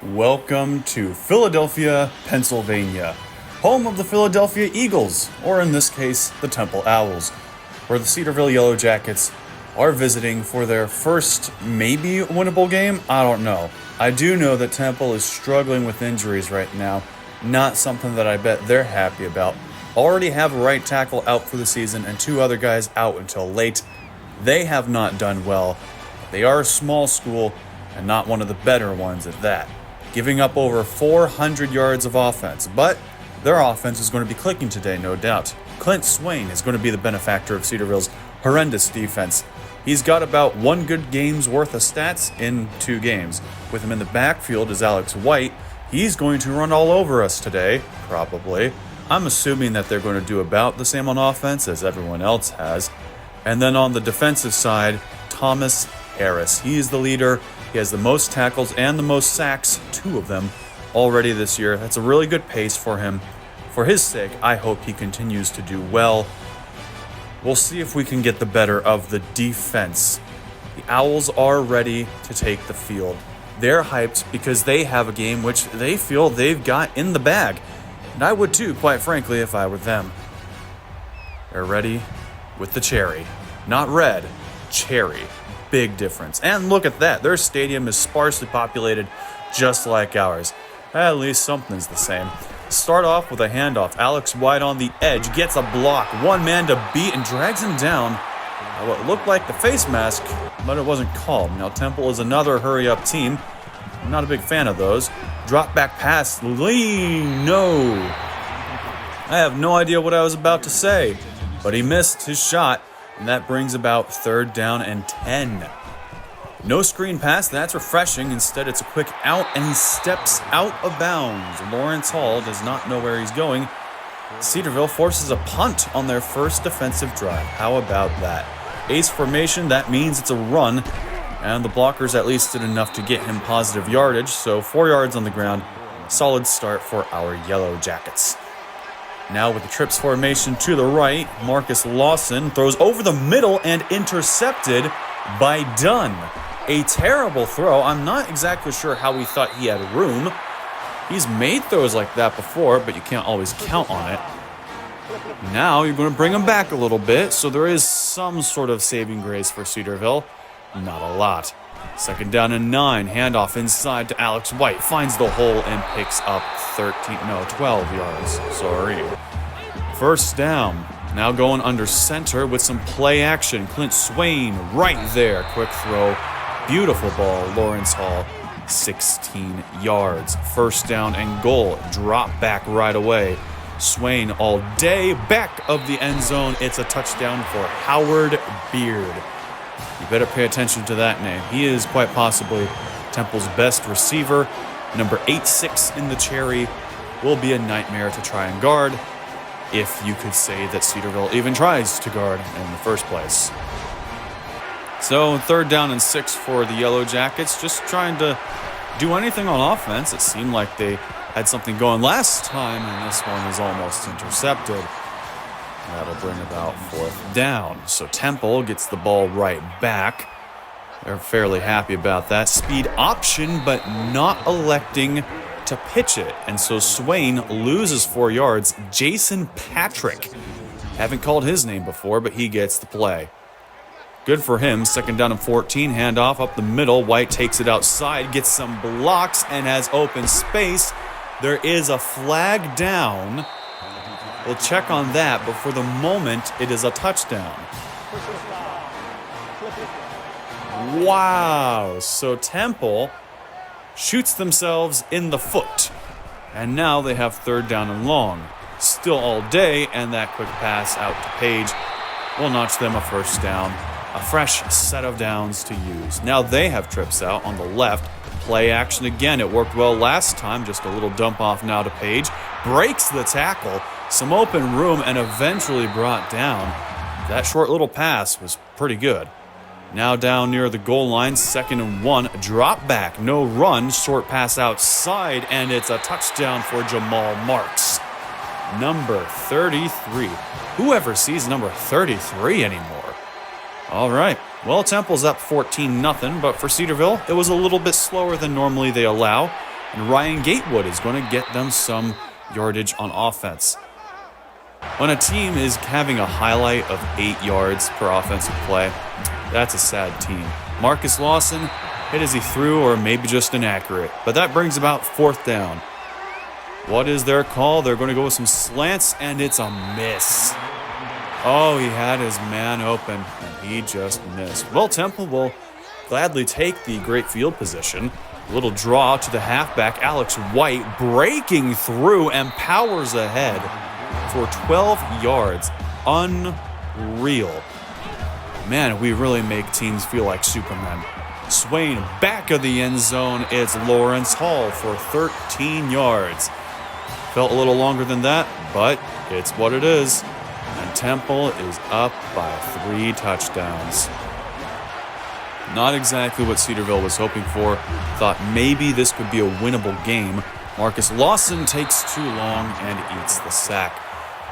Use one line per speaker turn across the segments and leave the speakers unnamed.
Welcome to Philadelphia, Pennsylvania, home of the Philadelphia Eagles, or in this case, the Temple Owls, where the Cedarville Yellow Jackets are visiting for their first maybe winnable game. I don't know. I do know that Temple is struggling with injuries right now, not something that I bet they're happy about. Already have a right tackle out for the season and two other guys out until late. They have not done well. They are a small school and not one of the better ones at that, giving up over 400 yards of offense. But their offense is going to be clicking today, no doubt. Clint Swain is going to be the benefactor of Cedarville's horrendous defense. He's got about one good game's worth of stats in 2 games. With him in the backfield is Alex White. He's going to run all over us today, probably. I'm assuming that they're going to do about the same on offense as everyone else has. And then on the defensive side, Thomas Harris. He is the leader. He has the most tackles and the most sacks, 2 of them, already this year. That's a really good pace for him. For his sake, I hope he continues to do well. We'll see if we can get the better of the defense. The Owls are ready to take the field. They're hyped because they have a game which they feel they've got in the bag. And I would too, quite frankly, if I were them. They're ready with the cherry. Not red, cherry. Big difference. And look at that. Their stadium is sparsely populated just like ours. At least something's the same. Start off with a handoff. Alex White on the edge gets a block. One man to beat and drags him down. What looked like the face mask, but it wasn't called. Now Temple is another hurry-up team. I'm not a big fan of those. Drop back pass. No. I have no idea what I was about to say, but he missed his shot. And that brings about 3rd down and 10. No screen pass, that's refreshing. Instead, it's a quick out, and he steps out of bounds. Lawrence Hall does not know where he's going. Cedarville forces a punt on their first defensive drive. How about that? Ace formation, that means it's a run. And the blockers at least did enough to get him positive yardage, so 4 yards on the ground. Solid start for our Yellow Jackets. Now with the trips formation to the right, Marcus Lawson throws over the middle and intercepted by Dunn. A terrible throw. I'm not exactly sure how he thought he had room. He's made throws like that before, but you can't always count on it. Now you're going to bring him back a little bit, so there is some sort of saving grace for Cedarville. Not a lot. 2nd down and 9. Handoff inside to Alex White. Finds the hole and picks up 12 yards. Sorry. 1st down. Now going under center with some play action. Clint Swain right there. Quick throw. Beautiful ball. Lawrence Hall. 16 yards. 1st down and goal. Drop back right away. Swain all day. Back of the end zone. It's a touchdown for Howard Beard. You better pay attention to that name. He is quite possibly Temple's best receiver. Number 8-6 in the cherry will be a nightmare to try and guard, if you could say that Cedarville even tries to guard in the first place. So 3rd down and 6 for the Yellow Jackets, just trying to do anything on offense. It seemed like they had something going last time, and this one is almost intercepted. That'll bring about 4th down. So Temple gets the ball right back. They're fairly happy about that. Speed option, but not electing to pitch it. And so Swain loses 4 yards. Jason Patrick. Haven't called his name before, but he gets the play. Good for him. 2nd down and 14. Handoff up the middle. White takes it outside, gets some blocks, and has open space. There is a flag down. We'll check on that, but for the moment, it is a touchdown. Wow, so Temple shoots themselves in the foot. And now they have 3rd down and long. Still all day, and that quick pass out to Page will notch them a 1st down. A fresh set of downs to use. Now they have trips out on the left. Play action again. It worked well last time. Just a little dump off now to Page. Breaks the tackle. Some open room and eventually brought down. That short little pass was pretty good. Now down near the goal line, 2nd and 1. Drop back, no run. Short pass outside, and it's a touchdown for Jamal Marks. Number 33. Whoever sees number 33 anymore? All right. Well, Temple's up 14-0, but for Cedarville, it was a little bit slower than normally they allow. And Ryan Gatewood is going to get them some yardage on offense. When a team is having a highlight of 8 yards per offensive play, that's a sad team. Marcus Lawson hit as he threw, or maybe just inaccurate, but that brings about 4th down. What is their call? They're going to go with some slants, and it's a miss. Oh, he had his man open, and he just missed. Well, Temple will gladly take the great field position. A little draw to the halfback, Alex White, breaking through and powers ahead for 12 yards. Unreal. Man, we really make teams feel like Supermen. Swain, back of the end zone. It's Lawrence Hall for 13 yards. Felt a little longer than that, but it's what it is. And Temple is up by 3 touchdowns. Not exactly what Cedarville was hoping for. Thought maybe this could be a winnable game. Marcus Lawson takes too long and eats the sack.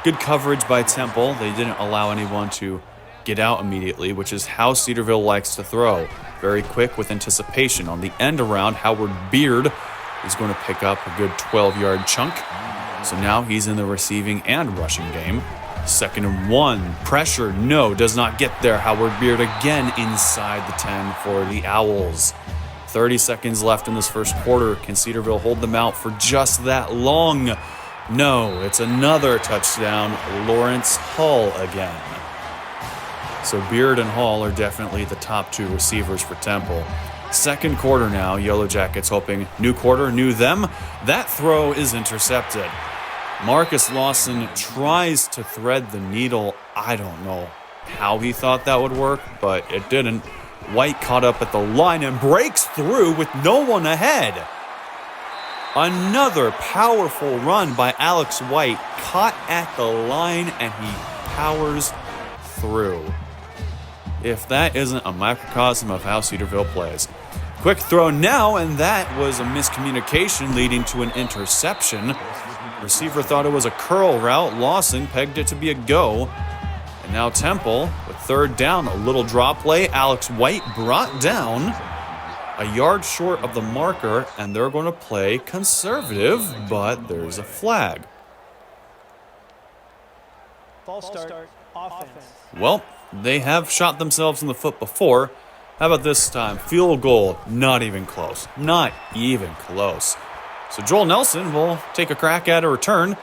Good coverage by Temple. They didn't allow anyone to get out immediately, which is how Cedarville likes to throw. Very quick with anticipation. On the end around, Howard Beard is going to pick up a good 12-yard chunk. So now he's in the receiving and rushing game. 2nd and 1. Pressure, no, does not get there. Howard Beard again inside the 10 for the Owls. 30 seconds left in this first quarter. Can Cedarville hold them out for just that long? No, it's another touchdown. Lawrence Hall again. So Beard and Hall are definitely the top 2 receivers for Temple. Second quarter now, Yellow Jackets hoping new quarter, new them. That throw is intercepted. Marcus Lawson tries to thread the needle. I don't know how he thought that would work, but it didn't. White caught up at the line and breaks through with no one ahead. Another powerful run by Alex White, caught at the line, and he powers through. If that isn't a microcosm of how Cedarville plays. Quick throw now, and that was a miscommunication leading to an interception. Receiver thought it was a curl route. Lawson pegged it to be a go. And now Temple with 3rd down, a little drop play. Alex White brought down a yard short of the marker, and they're going to play conservative, but there's a flag.
False start, offense.
Well, they have shot themselves in the foot before. How about this time? Field goal, not even close. Not even close. So Joel Nelson will take a crack at a return,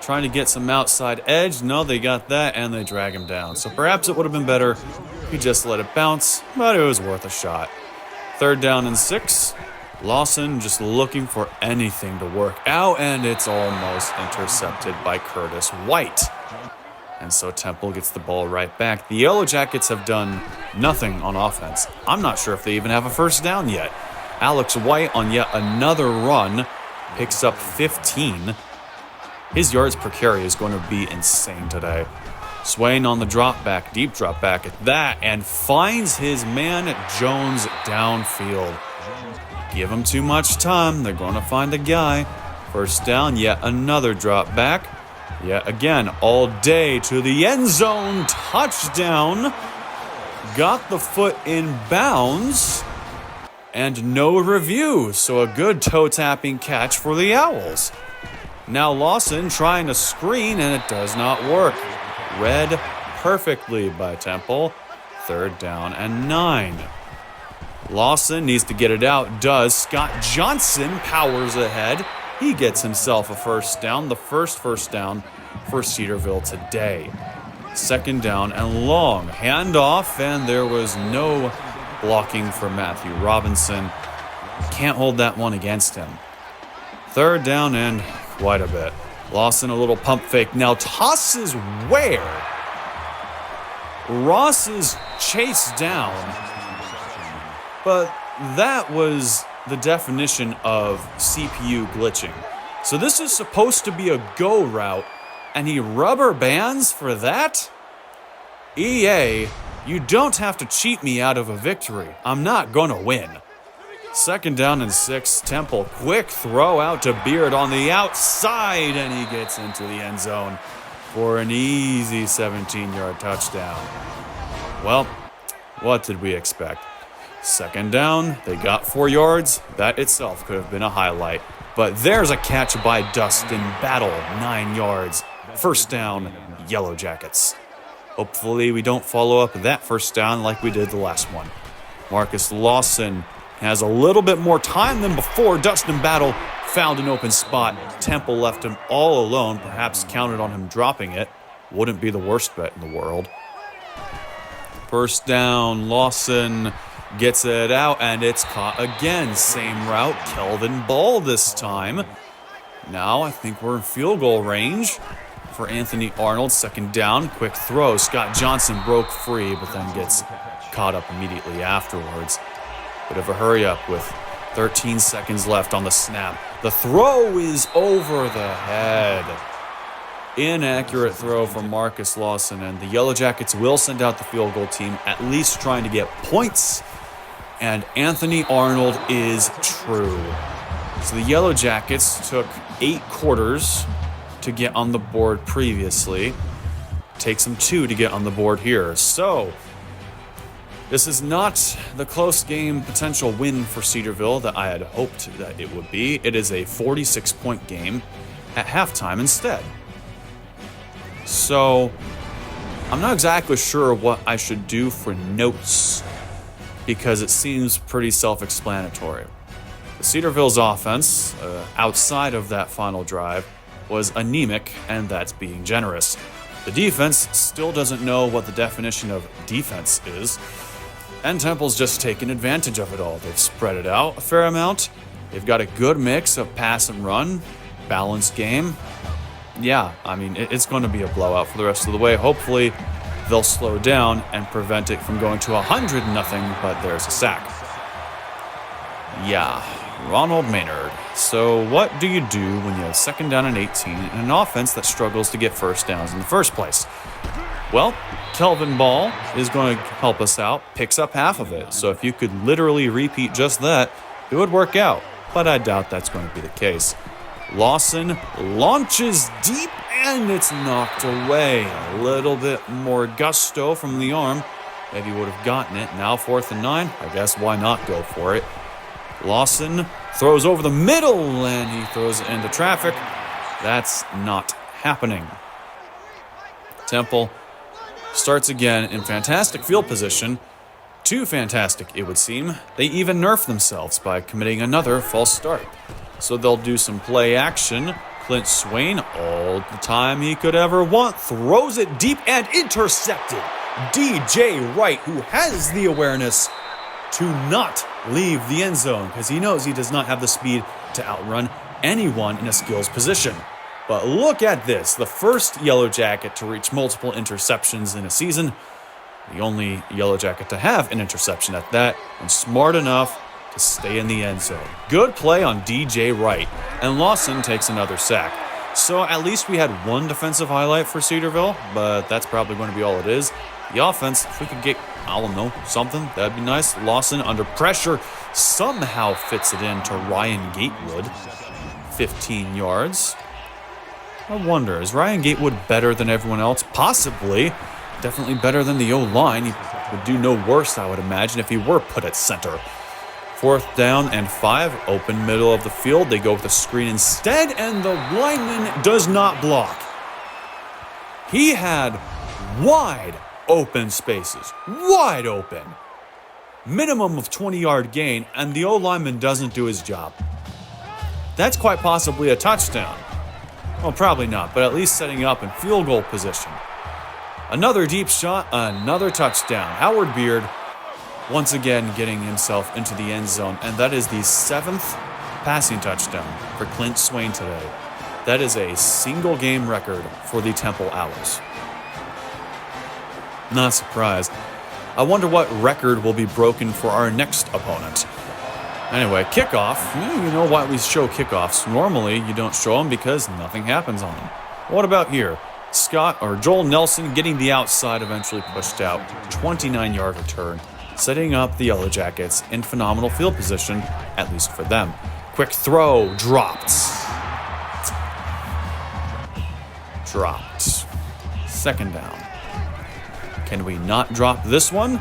trying to get some outside edge. No, they got that, and they drag him down. So perhaps it would have been better if he just let it bounce, but it was worth a shot. 3rd down and 6. Lawson just looking for anything to work out, and it's almost intercepted by Curtis White. And so Temple gets the ball right back. The Yellow Jackets have done nothing on offense. I'm not sure if they even have a 1st down yet. Alex White on yet another run picks up 15. His yards per carry is going to be insane today. Swain on the drop back, deep drop back at that, and finds his man Jones downfield. Give him too much time, they're going to find a guy. 1st down, yet another drop back. Yet again, all day to the end zone, touchdown. Got the foot in bounds. And no review, so a good toe-tapping catch for the Owls. Now Lawson trying to screen, and it does not work. Read perfectly by Temple. 3rd down and 9. Lawson needs to get it out, does. Scott Johnson powers ahead. He gets himself a 1st down, the first down for Cedarville today. 2nd down and long. Handoff, and there was no blocking for Matthew Robinson. Can't hold that one against him. 3rd down and quite a bit. Lawson a little pump fake. Now tosses where? Ross is chased down. But that was the definition of CPU glitching. So this is supposed to be a go route, and he rubber bands for that? EA, you don't have to cheat me out of a victory. I'm not gonna win. 2nd down and 6. Temple, quick throw out to Beard on the outside, and he gets into the end zone for an easy 17-yard touchdown. Well, what did we expect? 2nd down, they got 4 yards. That itself could have been a highlight. But there's a catch by Dustin Battle, 9 yards. First down, Yellow Jackets. Hopefully we don't follow up that first down like we did the last one. Marcus Lawson has a little bit more time than before. Dustin Battle found an open spot. Temple left him all alone, perhaps counted on him dropping it. Wouldn't be the worst bet in the world. First down, Lawson gets it out, and it's caught again. Same route, Kelvin Ball this time. Now I think we're in field goal range for Anthony Arnold. Second down, quick throw. Scott Johnson broke free, but then gets caught up immediately afterwards. Bit of a hurry up with 13 seconds left on the snap. The throw is over the head. Inaccurate throw from Marcus Lawson, and the Yellow Jackets will send out the field goal team, at least trying to get points. And Anthony Arnold is true. So the Yellow Jackets took 8 quarters to get on the board previously. Takes them 2 to get on the board here. So this is not the close game potential win for Cedarville that I had hoped that it would be. It is a 46-point game at halftime instead. So I'm not exactly sure what I should do for notes because it seems pretty self-explanatory. The Cedarville's offense, outside of that final drive, was anemic, and that's being generous. The defense still doesn't know what the definition of defense is, and Temple's just taken advantage of it all. They've spread it out a fair amount. They've got a good mix of pass and run, balanced game. Yeah, I mean, it's going to be a blowout for the rest of the way. Hopefully, they'll slow down and prevent it from going to 100-0, but there's a sack. Yeah, Ronald Maynard. So what do you do when you have second down and 18 in an offense that struggles to get first downs in the first place? Well, Kelvin Ball is going to help us out, picks up half of it. So if you could literally repeat just that, it would work out. But I doubt that's going to be the case. Lawson launches deep, and it's knocked away. A little bit more gusto from the arm. Maybe would have gotten it. Now 4th and 9. I guess why not go for it? Lawson throws over the middle, and he throws it into traffic. That's not happening. Temple starts again in fantastic field position. Too fantastic, it would seem. They even nerfed themselves by committing another false start. So they'll do some play action. Clint Swain, all the time he could ever want, throws it deep and intercepted. DJ Wright, who has the awareness to not leave the end zone because he knows he does not have the speed to outrun anyone in a skills position. But look at this, the first Yellow Jacket to reach multiple interceptions in a season, the only Yellow Jacket to have an interception at that, and smart enough to stay in the end zone. Good play on DJ Wright, and Lawson takes another sack. So at least we had one defensive highlight for Cedarville, but that's probably going to be all it is. The offense, if we could get, I don't know, something, that'd be nice. Lawson under pressure somehow fits it in to Ryan Gatewood. 15 yards. I wonder, is Ryan Gatewood better than everyone else? Possibly. Definitely better than the O-line. He would do no worse, I would imagine, if he were put at center. 4th down and 5, open middle of the field. They go with a screen instead, and the lineman does not block. He had wide open spaces. Wide open. Minimum of 20-yard gain, and the O-lineman doesn't do his job. That's quite possibly a touchdown. Well, probably not, but at least setting up in field goal position. Another deep shot, another touchdown. Howard Beard once again getting himself into the end zone, and that is the 7th passing touchdown for Clint Swain today. That is a single game record for the Temple Owls. Not surprised. I wonder what record will be broken for our next opponent. Anyway, kickoff. You know why we show kickoffs. Normally, you don't show them because nothing happens on them. What about here? Joel Nelson getting the outside, eventually pushed out. 29-yard return, setting up the Yellow Jackets in phenomenal field position, at least for them. Quick throw, dropped. Second down. Can we not drop this one?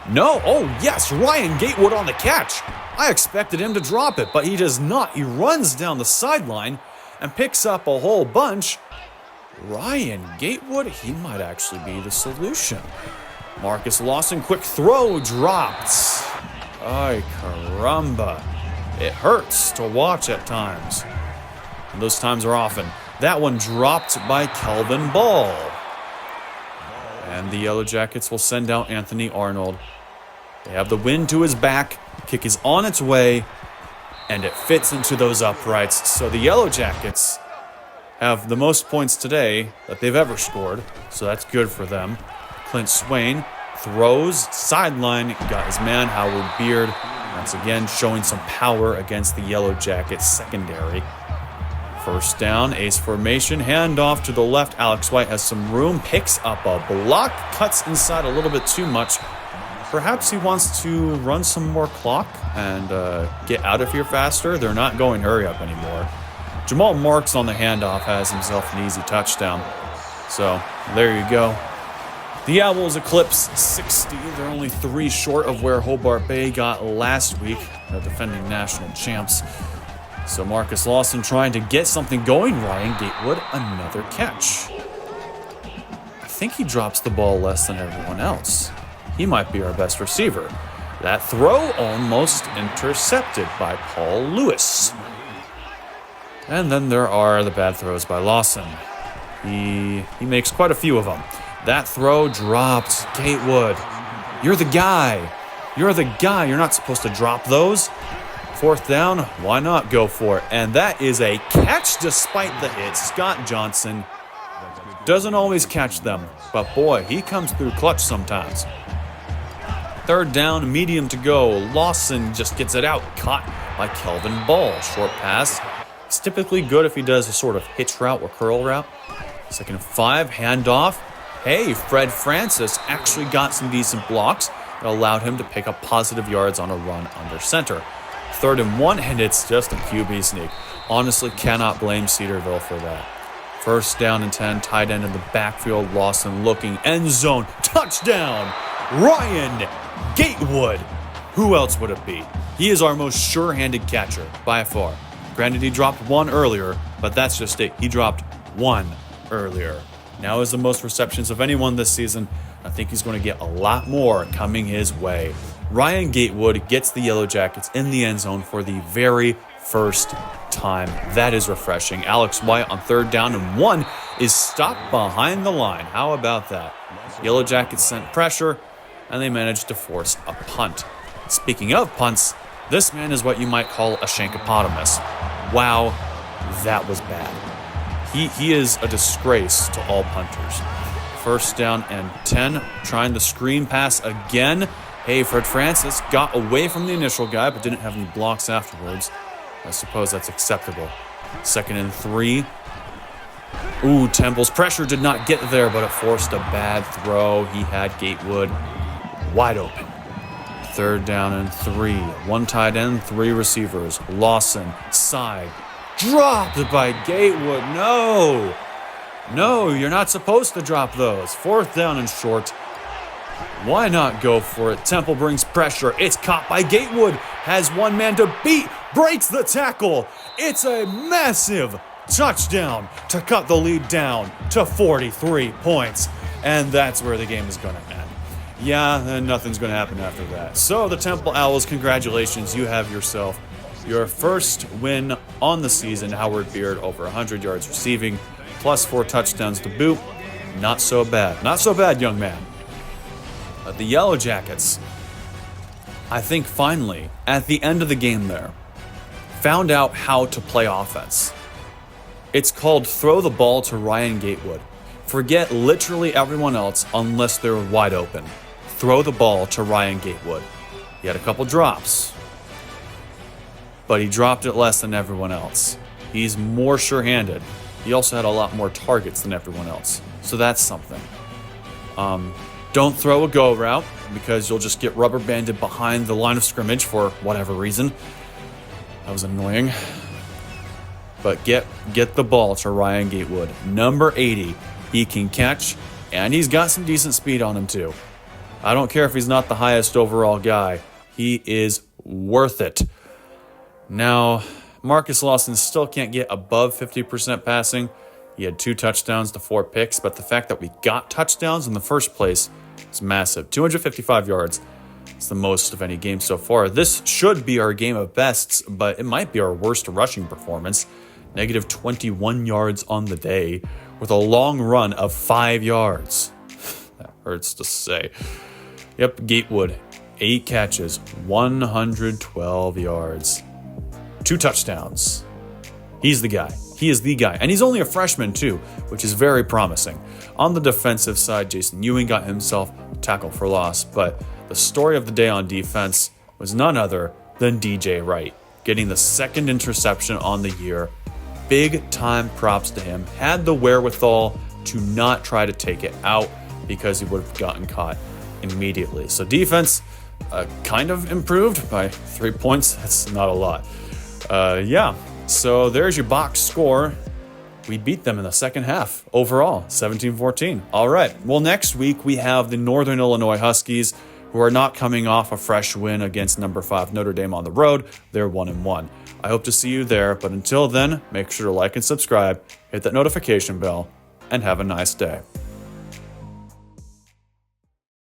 No. Oh, yes, Ryan Gatewood on the catch. I expected him to drop it, but he does not. He runs down the sideline and picks up a whole bunch. Ryan Gatewood, he might actually be the solution. Marcus Lawson, quick throw, dropped. Ay, caramba. It hurts to watch at times. And those times are often. That one dropped by Kelvin Ball. And the Yellow Jackets will send out Anthony Arnold. They have the wind to his back. Kick is on its way. And it fits into those uprights. So the Yellow Jackets have the most points today that they've ever scored. So that's good for them. Clint Swain throws, sideline, got his man, Howard Beard. Once again, showing some power against the Yellow Jackets secondary. First down, ace formation, handoff to the left. Alex White has some room, picks up a block, cuts inside a little bit too much. Perhaps he wants to run some more clock and get out of here faster. They're not going hurry up anymore. Jamal Marks on the handoff has himself an easy touchdown. So there you go. The Owls eclipse 60. They're only 3 short of where Hobart Bay got last week, the defending national champs. So Marcus Lawson trying to get something going. Ryan Gatewood, another catch. I think he drops the ball less than everyone else. He might be our best receiver. That throw almost intercepted by Paul Lewis. And then there are the bad throws by Lawson. He makes quite a few of them. That throw dropped. Gatewood, you're the guy. You're the guy. You're not supposed to drop those. 4th down, why not go for it? And that is a catch despite the hit. Scott Johnson doesn't always catch them, but boy, he comes through clutch sometimes. 3rd down, medium to go. Lawson just gets it out, caught by Kelvin Ball. Short pass. It's typically good if he does a sort of hitch route or curl route. 2nd and 5, handoff. Hey, Fred Francis actually got some decent blocks that allowed him to pick up positive yards on a run under center. 3rd and 1, and it's just a QB sneak. Honestly, cannot blame Cedarville for that. 1st down and 10, tight end in the backfield. Lawson looking, end zone, touchdown! Ryan Gatewood. Who else would it be? He is our most sure-handed catcher, by far. Granted, he dropped 1 earlier, but that's just it. He dropped 1 earlier. Now has the most receptions of anyone this season. I think he's going to get a lot more coming his way. Ryan Gatewood gets the Yellow Jackets in the end zone for the very first time. That is refreshing. Alex White on 3rd down and 1 is stopped behind the line. How about that? Yellow Jackets sent pressure, and they managed to force a punt. Speaking of punts, this man is what you might call a shankopotamus. Wow, that was bad. He is a disgrace to all punters. 1st down and 10, trying the screen pass again. Hey, Fred Francis got away from the initial guy, but didn't have any blocks afterwards. I suppose that's acceptable. 2nd and 3. Ooh, Temple's pressure did not get there, but it forced a bad throw. He had Gatewood wide open. 3rd down and 3. 1 tight end, 3 receivers. Lawson, side. Dropped by Gatewood. No, you're not supposed to drop those. 4th down and short. Why not go for it? Temple brings pressure. It's caught by Gatewood. Has one man to beat. Breaks the tackle. It's a massive touchdown to cut the lead down to 43 points. And that's where the game is going to end. Yeah, and nothing's going to happen after that. So the Temple Owls, congratulations. You have yourself your first win on the season. Howard Beard over 100 yards receiving, plus 4 touchdowns to boot. Not so bad. Not so bad, young man. But the Yellow Jackets, I think finally, at the end of the game there, found out how to play offense. It's called throw the ball to Ryan Gatewood. Forget literally everyone else unless they're wide open. Throw the ball to Ryan Gatewood. He had a couple drops, but he dropped it less than everyone else. He's more sure-handed. He also had a lot more targets than everyone else. So that's something. Don't throw a go route because you'll just get rubber banded behind the line of scrimmage for whatever reason. That was annoying. But get the ball to Ryan Gatewood. Number 80. He can catch, and he's got some decent speed on him too. I don't care if he's not the highest overall guy. He is worth it. Now, Marcus Lawson still can't get above 50% passing. He had 2 touchdowns to 4 picks, but the fact that we got touchdowns in the first place is massive. 255 yards. It's the most of any game so far. This should be our game of bests, but it might be our worst rushing performance. Negative 21 yards on the day with a long run of 5 yards. That hurts to say. Yep, Gatewood, 8 catches, 112 yards. 2 touchdowns. He's the guy. He is the guy. And he's only a freshman too, which is very promising. On the defensive side, Jason Ewing got himself a tackle for loss, but the story of the day on defense was none other than DJ Wright, getting the 2nd interception on the year. Big time props to him. Had the wherewithal to not try to take it out because he would have gotten caught immediately. So defense kind of improved by 3 points. That's not a lot. So there's your box score. We beat them in the second half overall, 17-14. All right. Well, next week we have the Northern Illinois Huskies, who are not coming off a fresh win against number 5 Notre Dame on the road. They're 1-1. I hope to see you there, but until then, make sure to like and subscribe, hit that notification bell, and have a nice day.